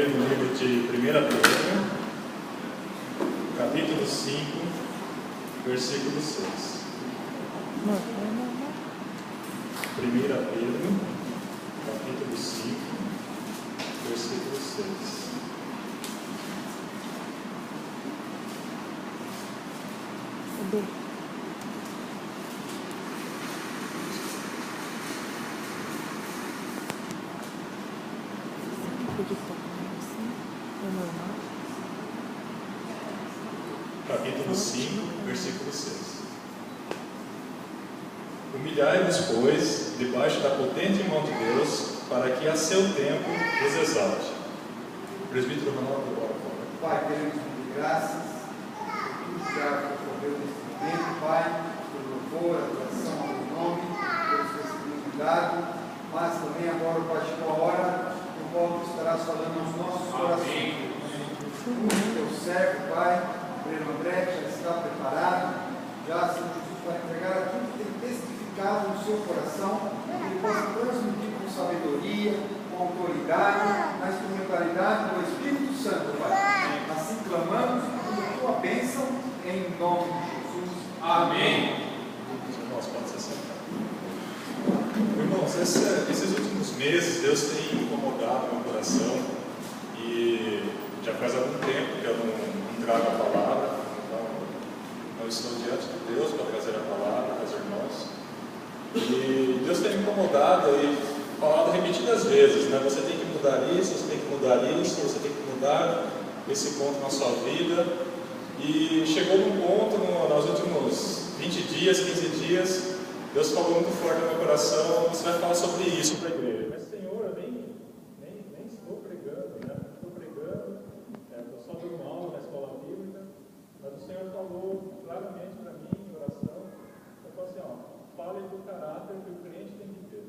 ler no livro de 1 Pedro, capítulo 5, versículo 6. 1 Pedro, capítulo 5, versículo 6. Capítulo 5, versículo 6. Humilhai-vos, pois, debaixo da potente mão de Deus, para que a seu tempo vos exalte. Presbítero Ronaldo, agora. Pai, queremos pedir graças por tudo que já ocorreu nesse momento, Pai, pelo louvor, adoração ao teu nome, pelo seu significado, mas também agora, Pai, chegou a hora que o povo estará falando aos nossos corações. O teu servo, Pai, Pedro André, já está preparado, já, Senhor Jesus, para entregar aquilo que tem testificado no seu coração, que ele possa transmitir com sabedoria, com autoridade, na instrumentalidade do Espírito Santo, Pai. Assim clamamos por tua bênção, em nome de Jesus. Amém. Irmãos, pode ser sentado. Irmãos, esses últimos meses Deus tem incomodado meu coração e já faz algum tempo que eu não trago a palavra, então não estou diante de Deus para trazer a palavra aos irmãos. E Deus tem me incomodado e falado repetidas vezes, né? Você tem que mudar isso, você tem que mudar isso, você tem que mudar esse ponto na sua vida. E chegou num ponto, nos últimos 20 dias, 15 dias, Deus falou muito forte no meu coração: você vai falar sobre isso para a igreja. Mas, Senhor, eu nem estou pregando, né? Estou pregando, estou só dando aula na escola bíblica, mas o Senhor falou claramente para mim em oração. Ele falou assim: fale do caráter que o crente tem que ter.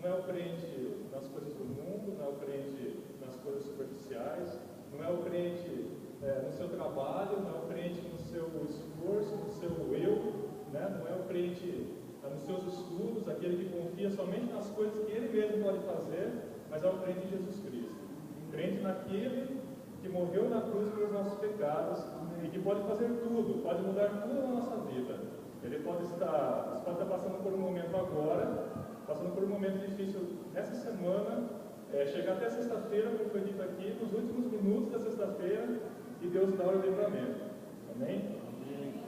Não é o crente nas coisas do mundo, não é o crente nas coisas superficiais, não é o crente no seu trabalho, não é o crente no seu esforço, no seu eu, né? Não é o crente nos seus estudos, aquele que confia somente nas coisas que ele mesmo pode fazer, mas é o crente em Jesus Cristo. Um crente naquele que morreu na cruz pelos nossos pecados e que pode fazer tudo, pode mudar tudo na nossa vida. Ele pode estar passando por um momento agora, passando por um momento difícil nessa semana, chegar até sexta-feira, como foi dito aqui, nos últimos minutos da sexta-feira, e Deus dá o livramento. Amém?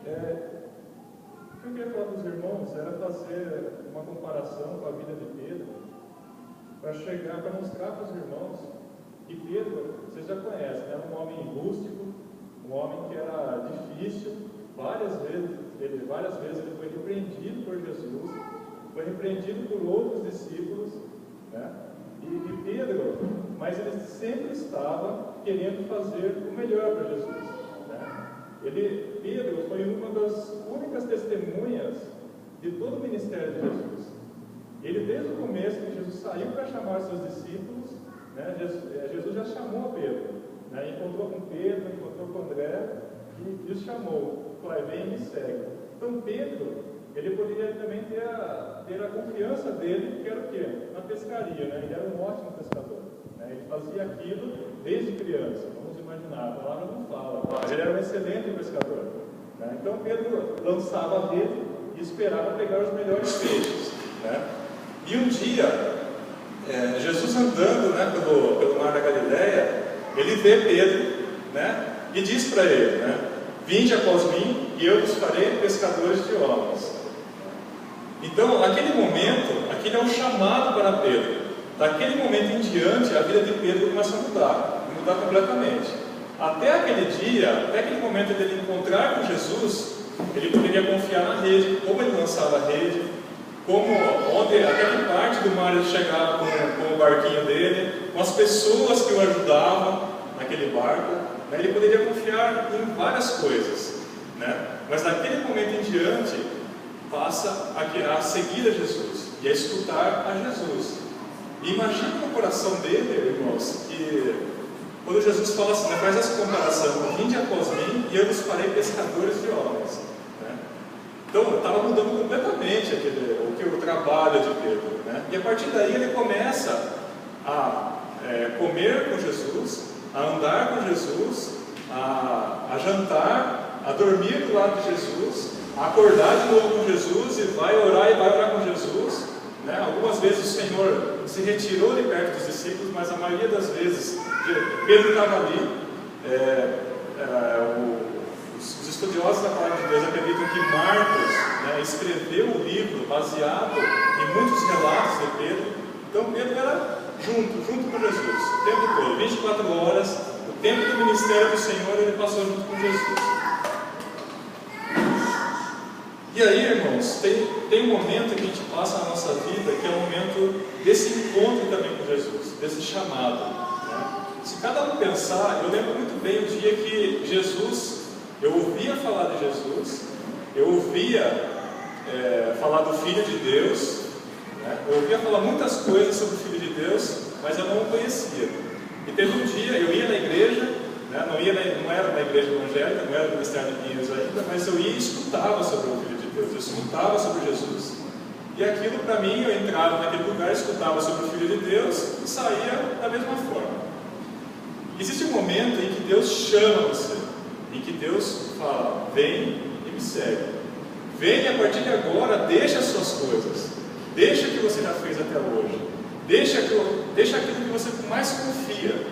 O que eu queria falar para os irmãos era fazer uma comparação com a vida de Pedro, para mostrar para os irmãos que Pedro, vocês já conhecem, era um homem rústico, um homem que era difícil. Várias vezes ele foi repreendido por Jesus, foi repreendido por outros discípulos, né? E Pedro, mas ele sempre estava querendo fazer o melhor para Jesus, né? Pedro foi uma das únicas testemunhas de todo o ministério de Jesus. Ele, desde o começo, que Jesus saiu para chamar seus discípulos, né? Jesus já chamou a Pedro, né? Encontrou com Pedro, encontrou com André e os chamou, falou: vem e me segue. Então Pedro, ele poderia também ter a confiança dele, que era o quê? Na pescaria, né? Ele era um ótimo pescador, né? Ele fazia aquilo desde criança, vamos imaginar, a palavra não fala, mas ele era um excelente pescador, né? Então Pedro lançava a rede e esperava pegar os melhores peixes, né? E um dia, Jesus andando, né, pelo mar da Galileia, ele vê Pedro, né, e diz para ele, né: vinde após mim e eu vos farei pescadores de homens. Então, aquele momento, aquele é um chamado para Pedro. Daquele momento em diante, a vida de Pedro começa a mudar completamente. Até aquele dia, até aquele momento dele encontrar com Jesus, ele poderia confiar na rede, como ele lançava a rede, até que parte do mar ele chegava com o barquinho dele, com as pessoas que o ajudavam naquele barco, né? Ele poderia confiar em várias coisas, né? Mas naquele momento em diante, passa a seguir a Jesus e a escutar a Jesus. E imagina no coração dele, irmãos, que quando Jesus fala assim, né, faz essa comparação: vinde após mim e eu vos farei pescadores de homens, né? Então estava mudando completamente o trabalho de Pedro, né? E a partir daí ele começa a comer com Jesus, a andar com Jesus, a jantar, a dormir do lado de Jesus, a acordar de novo com Jesus e vai orar com Jesus, né? Algumas vezes o Senhor se retirou de perto dos discípulos, mas a maioria das vezes Pedro estava ali. Os estudiosos da palavra de Deus acreditam que Marcos, né, escreveu o livro baseado em muitos relatos de Pedro. Então Pedro era junto com Jesus, o tempo todo, 24 horas, o tempo do ministério do Senhor, ele passou junto com Jesus. E aí, irmãos, tem um momento que a gente passa na nossa vida, que é o momento desse encontro também com Jesus, desse chamado, né? Se cada um pensar, eu lembro muito bem o dia que Jesus, eu ouvia falar de Jesus, eu ouvia falar do Filho de Deus, né? Eu ouvia falar muitas coisas sobre o Filho de Deus, mas eu não o conhecia. E teve um dia, eu ia na igreja, né? Não era na igreja evangélica, não era no Ministério de Pinheiros ainda, mas eu ia e escutava sobre o Filho de Deus, eu escutava sobre Jesus. E aquilo para mim, eu entrava naquele lugar, escutava sobre o Filho de Deus e saía da mesma forma. Existe um momento em que Deus chama você, em que Deus fala, vem e me segue. Vem e a partir de agora, deixa as suas coisas, deixa o que você já fez até hoje, deixa aquilo que você mais confia,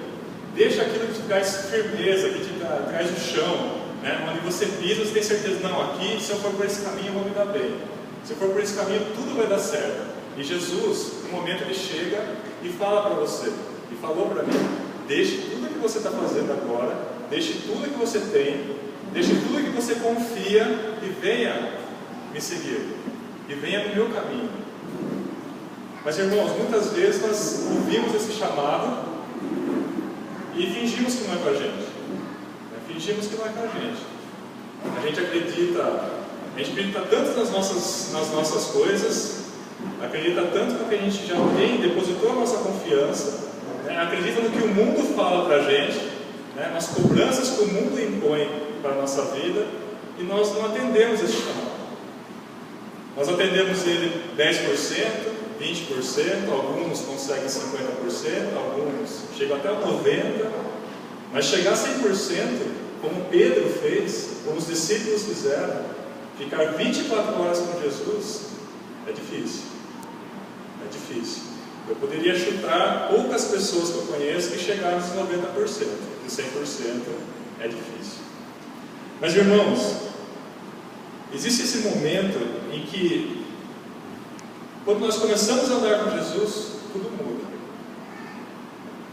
deixa aquilo que te traz firmeza, que te traz o chão, né? Onde você pisa, você tem certeza, não, aqui, se eu for por esse caminho, eu vou me dar bem. Se eu for por esse caminho, tudo vai dar certo. E Jesus, no momento, ele chega e fala para você, e falou para mim, deixe tudo que você está fazendo agora, deixe tudo que você tem, deixe tudo que você confia e venha me seguir, e venha no meu caminho. Mas, irmãos, muitas vezes nós ouvimos esse chamado e fingimos que não é com a gente. Fingimos que não é com a gente. A gente acredita tanto nas nossas coisas, acredita tanto no que a gente já tem, depositou a nossa confiança, né? Acredita no que o mundo fala para a gente, né? Nas cobranças que o mundo impõe para a nossa vida, e nós não atendemos esse chamado. Nós atendemos ele 10%, 20%, alguns conseguem 50%, alguns chegam até 90%, mas chegar a 100%, como Pedro fez, como os discípulos fizeram, ficar 24 horas com Jesus, é difícil. É difícil. Eu poderia chutar poucas pessoas que eu conheço que chegaram aos 90%, e 100% é difícil. Mas, irmãos, existe esse momento em que, quando nós começamos a andar com Jesus, tudo muda.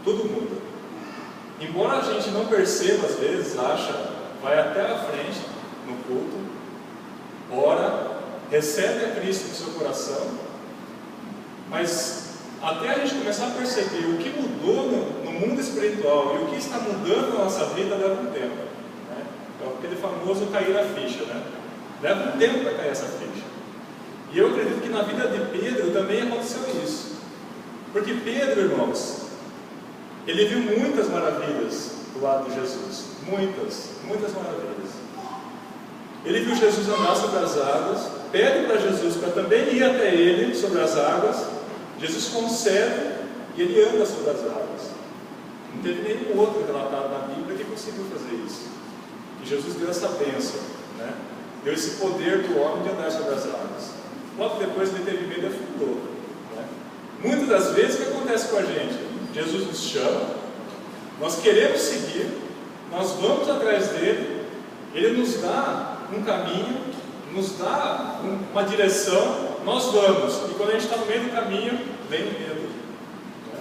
Tudo muda. Embora a gente não perceba, às vezes, vai até a frente no culto, ora, recebe a Cristo no seu coração, mas até a gente começar a perceber o que mudou no mundo espiritual e o que está mudando na nossa vida, leva um tempo, né? É aquele famoso cair a ficha, né? Leva um tempo para cair essa ficha. E eu acredito que na vida de Pedro também aconteceu isso. Porque Pedro, irmãos, ele viu muitas maravilhas do lado de Jesus. Muitas maravilhas. Ele viu Jesus andar sobre as águas, pede para Jesus para também ir até ele sobre as águas. Jesus concede e ele anda sobre as águas. Não teve nenhum outro relatado na Bíblia que conseguiu fazer isso. E Jesus deu essa bênção, né? Deu esse poder do homem de andar sobre as águas. Logo depois ele teve medo e afundou, né? Muitas das vezes o que acontece com a gente? Jesus nos chama, nós queremos seguir, nós vamos atrás dele, ele nos dá um caminho, nos dá uma direção, nós vamos, e quando a gente está no meio do caminho, vem o medo, né?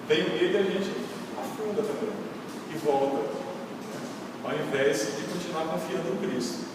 Vem o medo e a gente afunda também, e volta, né? Ao invés de continuar confiando em Cristo.